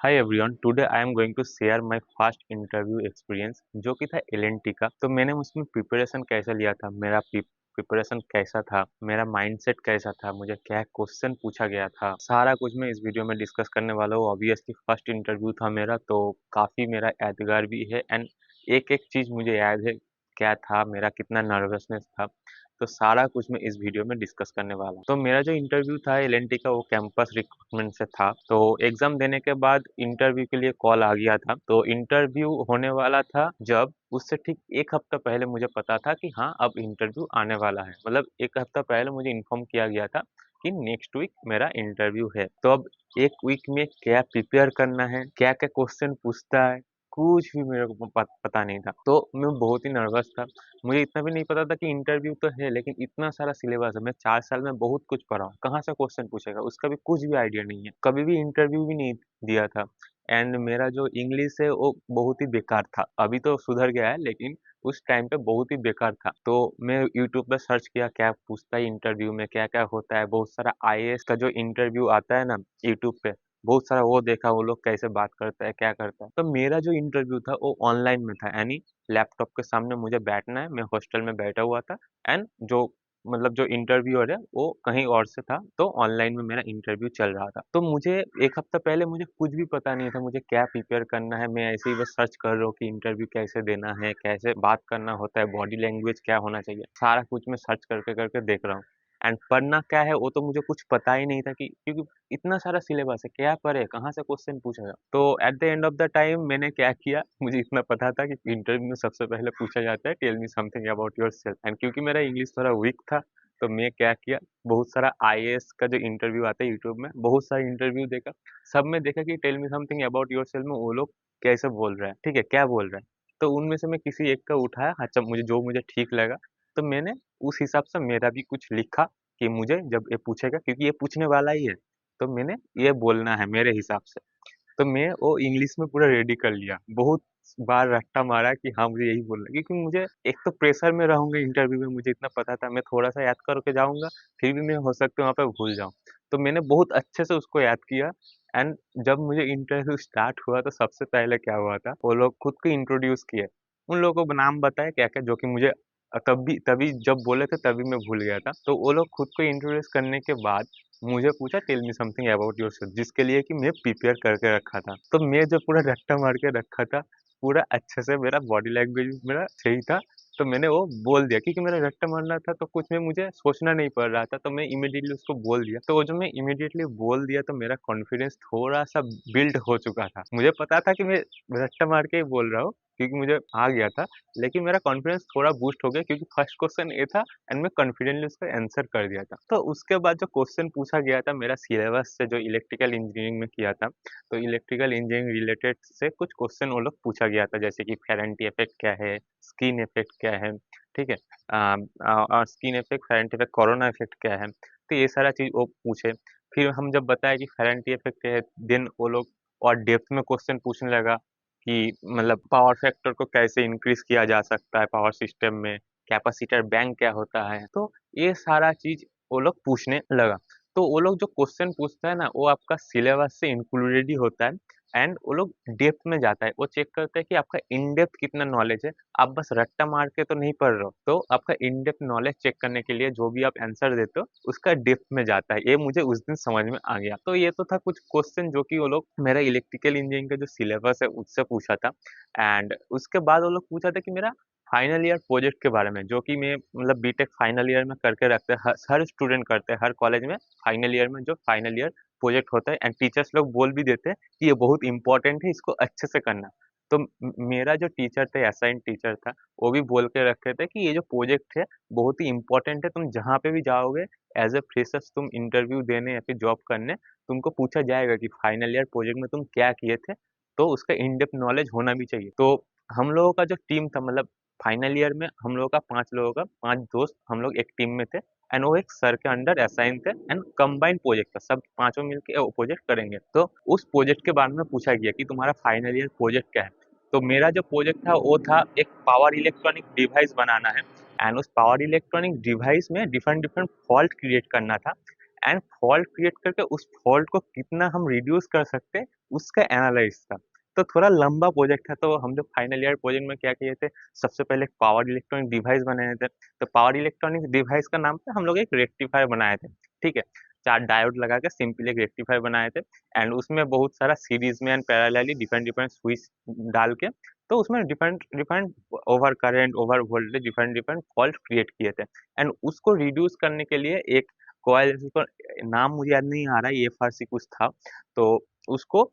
Hi everyone, today I am going to share my first interview experience जो कि था LNT का। तो मैंने उसमें प्रिपरेशन कैसे लिया था, मेरा प्रिपरेशन कैसा था, मेरा माइंडसेट कैसा था, मुझे क्या क्वेश्चन पूछा गया था, सारा कुछ मैं इस वीडियो में डिस्कस करने वाला हूँ। ऑब्वियसली फर्स्ट इंटरव्यू था मेरा, तो काफ़ी मेरा यादगार भी है एंड एक-एक चीज़ मुझे याद है, क्या था, मेरा कितना नर्वसनेस था। तो सारा कुछ मैं इस वीडियो में डिस्कस करने वाला हूँ। तो मेरा जो इंटरव्यू था एलएनटी का, वो कैंपस रिक्रूटमेंट से था। तो एग्ज़ाम देने के बाद इंटरव्यू के लिए कॉल आ गया था। तो इंटरव्यू होने वाला था जब उससे ठीक 1 हफ्ता पहले मुझे पता था कि हाँ, अब इंटरव्यू आने वाला है। मतलब 1 हफ्ता पहले मुझे इन्फॉर्म किया गया था कि नेक्स्ट वीक मेरा इंटरव्यू है। तो अब 1 वीक में क्या प्रिपेयर करना है, क्या-क्या क्वेश्चन पूछता है, कुछ भी मेरे को पता नहीं था। तो मैं बहुत ही नर्वस था। मुझे इतना भी नहीं पता था कि इंटरव्यू तो है, लेकिन इतना सारा सिलेबस है। मैं 4 साल में बहुत कुछ पढ़ा हूँ, कहाँ से क्वेश्चन पूछेगा, उसका भी कुछ भी आइडिया नहीं है। कभी भी इंटरव्यू भी नहीं दिया था एंड मेरा जो इंग्लिश है वो बहुत ही बेकार था। अभी तो सुधर गया है, लेकिन उस टाइम पे बहुत ही बेकार था। तो मैं यूट्यूब पे सर्च किया, क्या पूछता है इंटरव्यू में, क्या-क्या होता है। बहुत सारा आईएएस का जो इंटरव्यू आता है ना यूट्यूब पे, बहुत सारा वो देखा, वो लोग कैसे बात करता है, क्या करता है। तो मेरा जो इंटरव्यू था वो ऑनलाइन में था, यानी लैपटॉप के सामने मुझे बैठना है, मैं हॉस्टल में बैठा हुआ था एंड जो मतलब जो इंटरव्यूअर है वो कहीं और से था, तो ऑनलाइन में मेरा इंटरव्यू चल रहा था। तो मुझे 1 हफ्ता पहले मुझे कुछ भी पता नहीं था, मुझे क्या प्रिपेयर करना है। मैं ऐसे ही बस सर्च कर रहा हूँ कि इंटरव्यू कैसे देना है, कैसे बात करना होता है, बॉडी लैंग्वेज क्या होना चाहिए। सारा कुछ मैं सर्च करके देख रहा हूँ एंड पढ़ना क्या है वो तो मुझे कुछ पता ही नहीं था कि क्योंकि इतना सारा सिलेबस है, क्या पढ़े, कहाँ से क्वेश्चन पूछेगा। तो at the end of the time मैंने क्या किया, मुझे इतना पता था कि इंटरव्यू में सबसे पहले पूछा जाता है tell me something about yourself, and क्योंकि मेरा इंग्लिश थोड़ा वीक था, तो मैं क्या किया, बहुत सारा आईएएस का जो इंटरव्यू आता है यूट्यूब में, बहुत सारा इंटरव्यू देखा। सब में देखा कि tell me something about yourself में वो लोग कैसे बोल रहे हैं, ठीक है, क्या बोल रहे हैं। तो उनमें से मैं किसी एक का उठाया, अच्छा मुझे ठीक लगा, तो मैंने उस हिसाब से मेरा भी कुछ लिखा कि मुझे जब ये पूछेगा, क्योंकि ये पूछने वाला ही है, तो मैंने ये बोलना है मेरे हिसाब से। तो मैं वो इंग्लिश में पूरा रेडी कर लिया। बहुत बार रट्टा मारा कि हाँ, मुझे यही बोलना है, क्योंकि मुझे एक तो प्रेशर में रहूँगा इंटरव्यू में, मुझे इतना पता था, मैं थोड़ा-सा याद करके जाऊँगा, फिर भी मैं हो सकता है वहाँ पे भूल जाऊँ। तो मैंने बहुत अच्छे से उसको याद किया एंड जब मुझे इंटरव्यू स्टार्ट हुआ तो सबसे पहले क्या हुआ था, वो लोग खुद को इंट्रोड्यूस किए। उन लोगों को नाम बताए क्या-क्या, जो कि मुझे तभी तभी जब बोले थे तभी मैं भूल गया था। तो वो लोग खुद को इंट्रोड्यूस करने के बाद मुझे पूछा tell me something about yourself, जिसके लिए कि मैं प्रिपेयर करके रखा था। तो मैं जो पूरा रट्टा मार के रखा था, पूरा अच्छे से मेरा बॉडी लैंग्वेज मेरा सही था, तो मैंने वो बोल दिया, क्योंकि मेरा रट्टा मारना था तो कुछ में मुझे सोचना नहीं पड़ रहा था, तो मैं इमीडिएटली उसको बोल दिया। तो वो जो मैं इमीडिएटली बोल दिया तो मेरा कॉन्फिडेंस थोड़ा-सा बिल्ड हो चुका था। मुझे पता था कि मैं रट्टा मार के ही बोल रहा हूँ, क्योंकि मुझे आ गया था, लेकिन मेरा कॉन्फिडेंस थोड़ा बूस्ट हो गया क्योंकि फर्स्ट क्वेश्चन ये था एंड मैं कॉन्फिडेंटली उसका आंसर कर दिया था। तो उसके बाद जो क्वेश्चन पूछा गया था मेरा सिलेबस से, जो इलेक्ट्रिकल इंजीनियरिंग में किया था, तो इलेक्ट्रिकल इंजीनियरिंग रिलेटेड से कुछ क्वेश्चन वो लोग पूछा गया था, जैसे कि फेरेंटी इफेक्ट क्या है, स्किन इफेक्ट क्या है, ठीक है? और skin effect, फेरेंटी effect, corona effect क्या है? तो ये सारा चीज़ वो पूछे। फिर हम जब बताए कि फेरेंटी इफेक्ट क्या है, देन वो लोग और डेप्थ में क्वेश्चन पूछने लगा कि मतलब पावर फैक्टर को कैसे इंक्रीज़ किया जा सकता है पावर सिस्टम में, कैपेसिटर बैंक क्या होता है? तो ये सारा चीज़ वो लोग पूछने लगा। तो वो लोग जो क्वेश्चन पूछता है ना, वो आपका सिलेबस से इंक्लूडेड ही होता है एंड वो लोग डेप्थ में जाता है। वो चेक करते हैं कि आपका इन डेप्थ कितना नॉलेज है। आप बस रट्टा मार के तो नहीं पढ़ रहे हो। तो आपका इन डेप्थ नॉलेज चेक करने के लिए जो भी आप आंसर देते हो, उसका डेप्थ में जाता है। ये मुझे उस दिन समझ में आ गया। तो ये तो था कुछ क्वेश्चन जो कि वो लोग मेरा इलेक्ट्रिकल इंजीनियरिंग का जो सिलेबस है उससे पूछा था एंड उसके बाद वो लोग पूछा था कि मेरा फाइनल ईयर प्रोजेक्ट के बारे में, जो कि मैं मतलब बीटेक फाइनल ईयर में करके रखते हैं, हर स्टूडेंट करते हैं, हर कॉलेज में फाइनल ईयर में जो फाइनल ईयर प्रोजेक्ट होता है एंड टीचर्स लोग बोल भी देते हैं कि ये बहुत इंपॉर्टेंट है, इसको अच्छे से करना। तो मेरा जो टीचर थे, असाइन टीचर था, वो भी बोल के रखे थे कि ये जो प्रोजेक्ट है बहुत ही इंपॉर्टेंट है, तुम जहाँ पे भी जाओगे एज ए फ्रेशर्स तुम इंटरव्यू देने या फिर जॉब करने, तुमको पूछा जाएगा कि फाइनल ईयर प्रोजेक्ट में तुम क्या किए थे, तो उसका इन डेप्थ नॉलेज होना भी चाहिए। तो हम लोगों का जो टीम था, मतलब फाइनल ईयर में हम लोगों का 5 लोगों का, 5 दोस्त हम लोग एक टीम में थे एंड वो एक सर के अंडर असाइन थे एंड कंबाइंड प्रोजेक्ट था, सब पाँचों मिलके वो प्रोजेक्ट करेंगे। तो उस प्रोजेक्ट के बारे में पूछा गया कि तुम्हारा फाइनल ईयर प्रोजेक्ट क्या है? तो मेरा जो प्रोजेक्ट था वो था एक पावर इलेक्ट्रॉनिक डिवाइस बनाना है एंड उस पावर इलेक्ट्रॉनिक डिवाइस में डिफरेंट डिफरेंट फॉल्ट क्रिएट करना था एंड फॉल्ट क्रिएट करके उस फॉल्ट को कितना हम रिड्यूस कर सकते हैं, उसका एनालाइज़ था। तो थोड़ा लंबा प्रोजेक्ट था, तो हम लोग फाइनल ईयर प्रोजेक्ट में क्या किए थे, सबसे पहले एक पावर इलेक्ट्रॉनिक डिवाइस बनाए थे। तो पावर इलेक्ट्रॉनिक डिवाइस का नाम पे हम लोग एक रेक्टिफायर बनाए थे, ठीक है? 4 डायोड लगा के सिंपल एक रेक्टिफायर बनाए थे एंड उसमें बहुत सारा सीरीज़ में and parallelly different different switch डाल के, तो उसमें different different over current, over voltage, different different fault create किए थे एंड उसको रिड्यूस करने के लिए एक कॉइल, जिसको नाम मुझे याद नहीं आ रहा है, EFRC कुछ था, तो उसको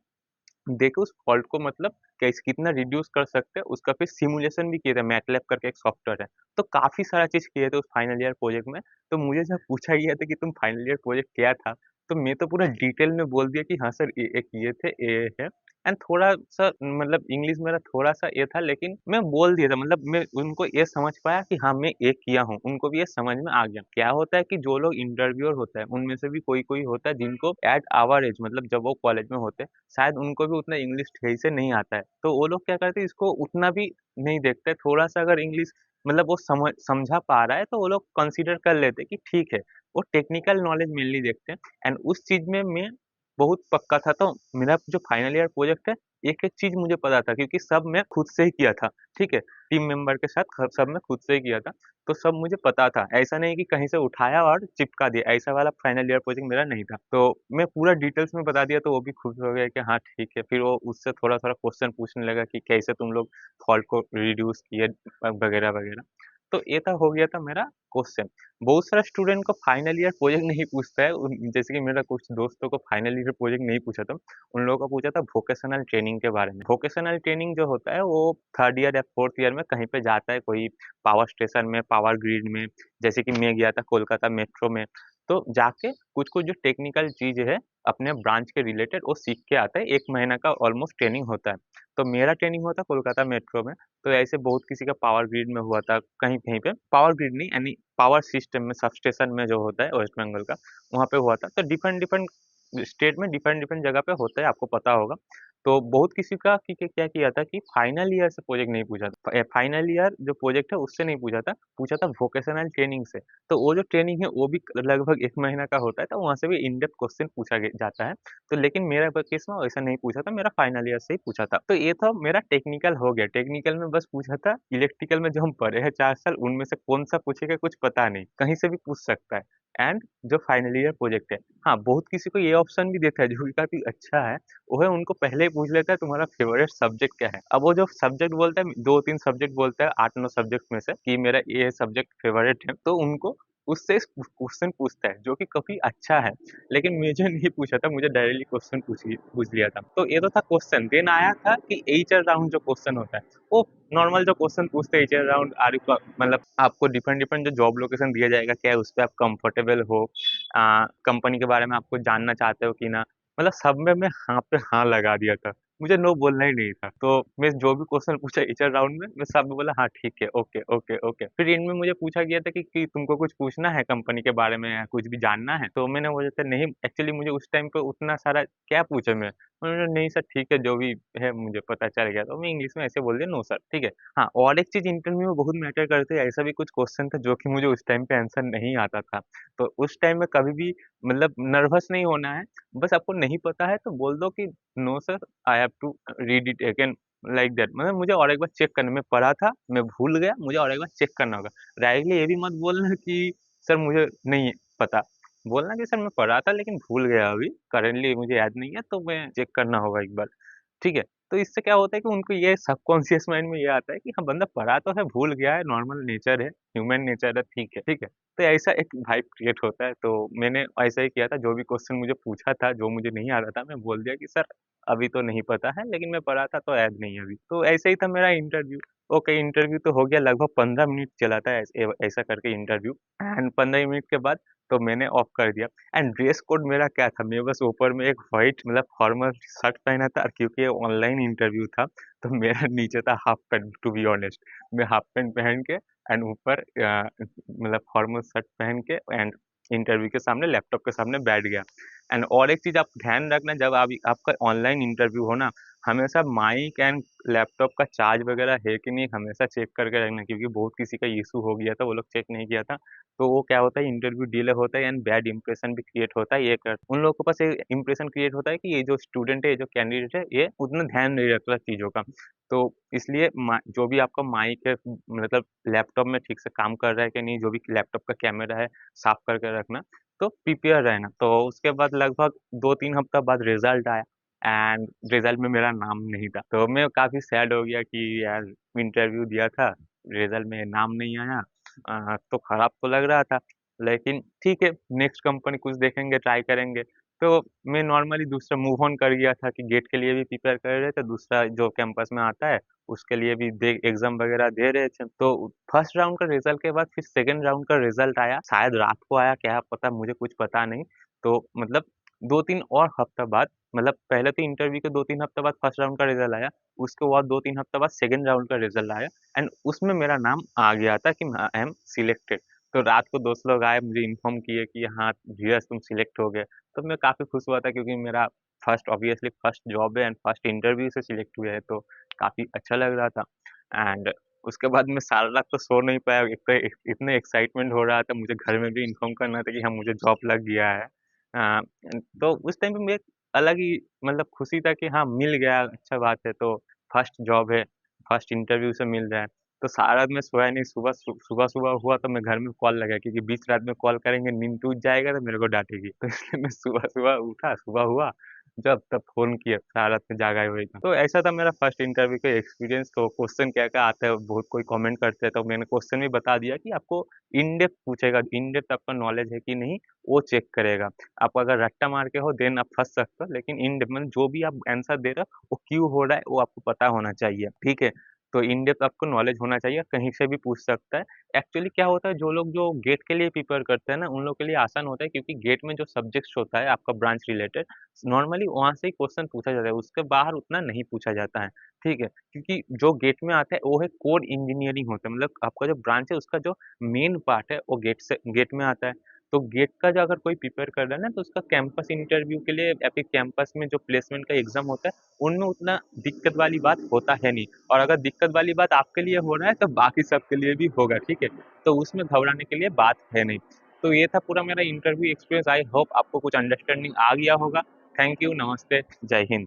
देके उस फॉल्ट को मतलब कैसे कितना रिड्यूस कर सकते हैं, उसका फिर सिमुलेशन भी किए थे, मैटलैब करके एक सॉफ्टवेयर है। तो काफ़ी सारा चीज़ किए थे उस फाइनल ईयर प्रोजेक्ट में। तो मुझे जब पूछा गया था कि तुम फाइनल ईयर प्रोजेक्ट क्या था? तो मैं तो पूरा डिटेल में बोल दिया कि हाँ सर, ये एक ये थे, ये है एंड थोड़ा-सा मतलब इंग्लिश मेरा थोड़ा-सा ये था, लेकिन मैं बोल दिया था, मतलब मैं उनको ये समझ पाया कि हाँ, मैं ये किया हूँ, उनको भी ये समझ में आ गया। क्या होता है कि जो लोग इंटरव्यूअर होता है, उनमें से भी कोई-कोई होता है जिनको एट आवर एज, मतलब जब वो कॉलेज में होते हैं, शायद उनको भी उतना इंग्लिश सही से नहीं आता है। तो वो लोग क्या करते हैं, इसको उतना भी नहीं देखते, थोड़ा-सा अगर इंग्लिश मतलब वो समझा पा रहा है, तो वो लोग कंसीडर कर लेते हैं कि ठीक है। वो टेक्निकल नॉलेज मेनली देखते हैं एंड उस चीज़ में मैं बहुत पक्का था। तो मेरा जो फाइनल ईयर प्रोजेक्ट है, एक-एक चीज़ मुझे पता था क्योंकि सब मैं खुद से ही किया था, ठीक है? टीम मेंबर के साथ सब मैं खुद से ही किया था, तो सब मुझे पता था। ऐसा नहीं कि कहीं से उठाया और चिपका दिया, ऐसा वाला फाइनल ईयर प्रोजेक्ट मेरा नहीं था। तो मैं पूरा डिटेल्स में बता दिया, तो वो भी खुश हो गए कि हाँ, ठीक है। फिर वो उससे थोड़ा-थोड़ा क्वेश्चन पूछने लगा कि कैसे तुम लोग फॉल्ट को रिड्यूस किए वगैरह-वगैरह। तो ये था, हो गया था मेरा क्वेश्चन। बहुत सारा स्टूडेंट को फाइनल ईयर प्रोजेक्ट नहीं पूछता है, जैसे कि मेरा कुछ दोस्तों को फाइनल ईयर प्रोजेक्ट नहीं पूछा था, उन लोगों को पूछा था वोकेशनल ट्रेनिंग के बारे में। वोकेशनल ट्रेनिंग जो होता है वो 3rd ईयर या 4th ईयर में कहीं पे जाता है, कोई पावर स्टेशन में, पावर ग्रिड में, जैसे कि मैं गया था कोलकाता मेट्रो में। तो जाके कुछ-कुछ जो टेक्निकल चीज़ है अपने ब्रांच के रिलेटेड वो सीख के आता है, 1 महीना का ऑलमोस्ट ट्रेनिंग होता है। तो मेरा ट्रेनिंग हुआ था कोलकाता मेट्रो में, तो ऐसे बहुत किसी का पावर ग्रिड में हुआ था, कहीं-कहीं पे। पावर ग्रिड नहीं, यानी पावर सिस्टम में, सबस्टेशन में जो होता है वेस्ट बंगाल का, वहाँ पे हुआ था। तो डिफरेंट डिफरेंट स्टेट में डिफरेंट डिफरेंट जगह पे होता है, आपको पता होगा। तो बहुत किसी का कि क्या किया था कि फाइनल ईयर से प्रोजेक्ट नहीं पूछा था। फाइनल ईयर जो प्रोजेक्ट है उससे नहीं पूछा था वोकेशनल ट्रेनिंग से। तो वो जो ट्रेनिंग है वो भी लगभग 1 महीना का होता है, तो वहाँ से भी इन डेप्थ क्वेश्चन पूछा जाता है। तो लेकिन मेरा केस में वैसा नहीं पूछा था, मेरा फाइनल ईयर से ही पूछा था। तो ये था मेरा टेक्निकल हो गया, टेक्निकल में बस पूछा था। इलेक्ट्रिकल में जो हम पढ़े हैं 4 साल, उनमें से कौन-सा पूछेगा कुछ पता नहीं, कहीं से भी पूछ सकता है। एंड जो फाइनल ईयर प्रोजेक्ट है, हाँ, बहुत किसी को ये ऑप्शन भी देता है जो कि काफ़ी अच्छा है, वो है उनको पहले ही पूछ लेता है तुम्हारा फेवरेट सब्जेक्ट क्या है? अब वो जो सब्जेक्ट बोलता है, 2-3 सब्जेक्ट बोलता है 8-9 सब्जेक्ट में से कि मेरा ये सब्जेक्ट फेवरेट है, तो उनको उससे क्वेश्चन पूछता है, जो कि काफ़ी अच्छा है। लेकिन मुझे नहीं पूछा था, मुझे डायरेक्टली क्वेश्चन पूछ लिया था। तो ये तो था क्वेश्चन, देन आया था कि एचआर राउंड जो क्वेश्चन होता है, वो नॉर्मल जो क्वेश्चन पूछते हैं एचआर राउंड, आर यू मतलब आपको डिफरेंट डिफरेंट जो जॉब लोकेशन दिया जाएगा, क्या है उस पे आप कंफर्टेबल हो? कंपनी के बारे में आपको जानना चाहते हो कि ना? मतलब सब में मैं हाँ पे हाँ लगा दिया था। मुझे नो बोलना ही नहीं था। तो मैं जो भी क्वेश्चन पूछा एचआर राउंड में, मैं सब में बोला हाँ ठीक है, ओके, ओके, ओके। फिर एंड में मुझे पूछा गया था कि तुमको कुछ पूछना है कंपनी के बारे में या कुछ भी जानना है? तो मैंने बोला था नहीं, एक्चुअली मुझे उस टाइम पे उतना सारा क्या पूछे मैं? उन्होंने नहीं सर ठीक है, जो भी है मुझे पता चल गया। तो मैं इंग्लिश में ऐसे बोल दिया नो सर, ठीक है। हाँ, और एक चीज़ इंटरव्यू में बहुत मैटर करती है, ऐसा भी कुछ क्वेश्चन था जो कि मुझे उस टाइम पे आंसर नहीं आता था। तो उस टाइम में कभी भी मतलब नर्वस नहीं होना है, बस आपको नहीं पता है तो बोल दो कि no sir, I have to read it again, like that. मतलब मुझे और एक बार चेक करना, मैं पढ़ा था, मैं भूल गया, मुझे और एक बार चेक करना होगा। डायरेक्टली ये भी मत बोलना कि सर मुझे नहीं पता। बोलना कि सर मैं पढ़ा था लेकिन भूल गया अभी, करंटली मुझे याद नहीं है, तो मैं चेक करना होगा एक बार, ठीक है? तो इससे क्या होता है कि उनको ये सबकॉन्शियस माइंड में ये आता है कि हाँ, बंदा पढ़ा तो है, भूल गया है, नॉर्मल नेचर है, ह्यूमन नेचर है, ठीक है, ठीक है? तो ऐसा एक वाइब क्रिएट होता है, तो मैंने ऐसा ही किया था, जो भी क्वेश्चन मुझे पूछा था, जो मुझे नहीं आ रहा था, मैं बोल दिया कि सर अभी तो नहीं पता है, लेकिन मैं पढ़ा था तो याद नहीं है अभी। तो ऐसे ही था मेरा इंटरव्यू। ओके, इंटरव्यू तो हो गया, लगभग 15 मिनट चला था ऐसा करके इंटरव्यू, एंड 15 मिनट के बाद तो मैंने ऑफ कर दिया। एंड ड्रेस कोड मेरा क्या था, मैं बस ऊपर में एक व्हाइट मतलब फॉर्मल शर्ट पहना था, और क्योंकि ये ऑनलाइन इंटरव्यू था, तो मेरा नीचे था half pant, to be honest. मैं हाफ पैंट पहन के एंड ऊपर मतलब फॉर्मल शर्ट पहन के एंड इंटरव्यू के सामने लैपटॉप के सामने बैठ गया। एंड और एक चीज़ आप ध्यान रखना, जब आप आपका ऑनलाइन इंटरव्यू हो ना, हमेशा माइक एंड लैपटॉप का चार्ज वगैरह है कि नहीं हमेशा चेक करके रखना, क्योंकि बहुत किसी का इशू हो गया था, वो लोग चेक नहीं किया था। तो वो क्या होता है, इंटरव्यू डिले होता है एंड बैड इंप्रेशन भी क्रिएट होता है। उन लोगों के पास ये इंप्रेशन क्रिएट होता है कि ये जो स्टूडेंट है, ये जो कैंडिडेट है, ये उतना ध्यान नहीं रखता चीज़ों का। तो इसलिए जो भी आपका माइक है, मतलब लैपटॉप में ठीक से काम कर रहा है कि नहीं, जो भी लैपटॉप का कैमरा है, साफ करके रखना। तो प्रिपेयर रहना। तो उसके बाद लगभग 2-3 हफ्ता बाद रिज़ल्ट आया एंड रिज़ल्ट में मेरा नाम नहीं था। तो मैं काफ़ी सैड हो गया कि यार इंटरव्यू दिया था, रिज़ल्ट में नाम नहीं आया। तो खराब तो लग रहा था, लेकिन ठीक है, नेक्स्ट कंपनी कुछ देखेंगे, ट्राई करेंगे। तो मैं नॉर्मली दूसरा मूव ऑन कर गया था कि गेट के लिए भी प्रिपेयर कर रहे थे, दूसरा जो कैंपस में आता है, उसके लिए भी दे एग्ज़ाम वगैरह दे रहे थे। तो फर्स्ट राउंड का रिज़ल्ट के बाद फिर सेकंड राउंड का रिज़ल्ट आया, शायद रात को आया, क्या पता, मुझे कुछ पता नहीं। तो मतलब 2-3 और हफ्ता बाद, मतलब पहले तो इंटरव्यू के 2-3 हफ्ते बाद फर्स्ट राउंड का रिज़ल्ट आया, उसके बाद 2-3 हफ्ते बाद सेकंड राउंड का रिज़ल्ट आया एंड उसमें मेरा नाम आ गया था कि आई एम सिलेक्टेड। तो रात को दोस्त लोग आए, मुझे इन्फॉर्म किए कि हाँ, धीरज तुम सिलेक्ट हो गए। तो मैं काफ़ी खुश हुआ था, क्योंकि मेरा फर्स्ट ऑब्वियसली फर्स्ट जॉब है एंड फर्स्ट इंटरव्यू से सिलेक्ट हुए हैं, तो काफ़ी अच्छा लग रहा था। एंड उसके बाद मैं सारी रात तो सो नहीं पाया, एक तो इतने एक्साइटमेंट हो रहा था, मुझे घर में भी इन्फॉर्म करना था कि हाँ, मुझे जॉब लग गया है। अ, तो उस टाइम पे मैं अलग ही मतलब खुशी था कि हाँ, मिल गया, अच्छा बात है। तो फर्स्ट जॉब है, फर्स्ट इंटरव्यू से मिल रहा है। तो सारा रात मैं सोया नहीं, सुबह-सुबह हुआ तो मैं घर में कॉल लगाया, क्योंकि बीच रात में कॉल करेंगे, नींद टूट जाएगा तो मेरे को डाँटेगी। तो इसलिए मैं सुबह-सुबह उठा, सुबह हुआ जब तब फ़ोन किया, सारा रात में जागा हुआ ही था। तो ऐसा था मेरा फर्स्ट इंटरव्यू का एक्सपीरियंस। तो क्वेश्चन क्या-क्या आता है, बहुत कोई कमेंट करते हैं, तो मैंने क्वेश्चन भी बता दिया कि आपको इन डेप्थ पूछेगा, इन डेप्थ आपका नॉलेज है कि नहीं, वो चेक करेगा। आप अगर रट्टा मार के हो देन आप फँस सकते हो, लेकिन इन डेप्थ मतलब जो भी आप आंसर दे रहे हो, वो क्यों हो रहा है, वो आपको पता होना चाहिए, ठीक है? तो इन डेप्थ आपको नॉलेज होना चाहिए, कहीं से भी पूछ सकता है। एक्चुअली क्या होता है, जो लोग जो गेट के लिए प्रिपेयर करते हैं ना, उन लोग के लिए आसान होता है, क्योंकि गेट में जो सब्जेक्ट्स होता है आपका ब्रांच रिलेटेड, नॉर्मली वहाँ से ही क्वेश्चन पूछा जाता है, उसके बाहर उतना नहीं पूछा जाता है, ठीक है? क्योंकि जो गेट में आता है वो है कोर इंजीनियरिंग होता है, मतलब आपका जो ब्रांच है उसका जो मेन पार्ट है वो गेट में आता है। तो गेट का जो अगर कोई प्रिपेयर कर रहा है ना, तो उसका कैंपस इंटरव्यू के लिए या फिर कैंपस में जो प्लेसमेंट का एग्ज़ाम होता है, उनमें उतना दिक्कत वाली बात होता है नहीं। और अगर दिक्कत वाली बात आपके लिए हो रहा है, तो बाकी सबके लिए भी होगा, ठीक है? तो उसमें घबराने के लिए बात है नहीं। तो ये था पूरा मेरा इंटरव्यू एक्सपीरियंस। आई होप आपको कुछ अंडरस्टैंडिंग आ गया होगा। थैंक यू, नमस्ते, जय हिंद।